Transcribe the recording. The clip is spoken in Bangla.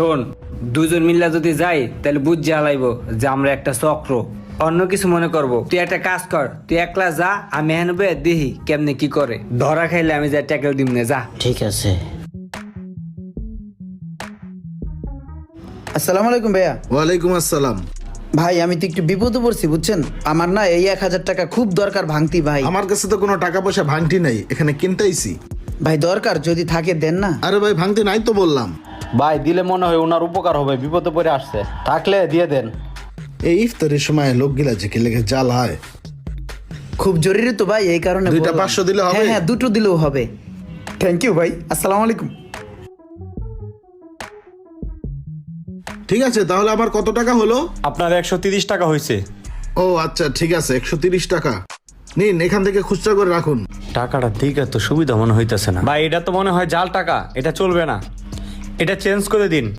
শোন, দুজন মিল্লা যদি যাই তাহলে বুঝ জ্বালাইব যে আমরা একটা চক্র, অন্য কিছু মনে করব। তুই একটা কাজ কর, তুই একলা যা, আমি হেনবে দেখি কেমনে কি করে। ধরা খাইলে আমি যা ট্যাকেল দিম না, যা। ঠিক আছে। আসসালামু আলাইকুম ভাইয়া। ওয়ালাইকুম আসসালাম। ভাই আমি তো একটু বিপদে পড়ছি বুঝছেন, আমার না এই 1000 টাকা খুব দরকার ভাঙতি ভাই। আমার কাছে তো কোনো টাকা পয়সা ভাঙতি নাই, এখানে কিনতেইছি। ভাই দরকার, যদি থাকে দেন না। আরে ভাই ভাঙতি নাই তো বললাম। ভাই দিলে মনে হয় ওনার উপকার হবে, বিপদে পড়ে আসছে, থাকলে দিয়ে দেন। এই ইফতারের সময় লোকগুলা যে কি লেগে জ্বালায়। খুব জরুরি তো ভাই, এই কারণে দুইটা বললাম। 500 দিলে হবে? হ্যাঁ হ্যাঁ, দুটো দিলেও হবে। থ্যাংক ইউ ভাই, আসসালামু আলাইকুম। ঠিক আছে, তাহলে আমার কত টাকা হলো? আপনার 130 টাকা হয়েছে। ও আচ্ছা ঠিক আছে, 130 টাকা নিন, এখান থেকে খুচরা করে রাখুন। টাকাটা দিকে তো সুবিধা মনে হইতেছে না ভাই, এটা তো মনে হয় জাল টাকা, এটা চলবে না, এটা চেঞ্জ করে দিন।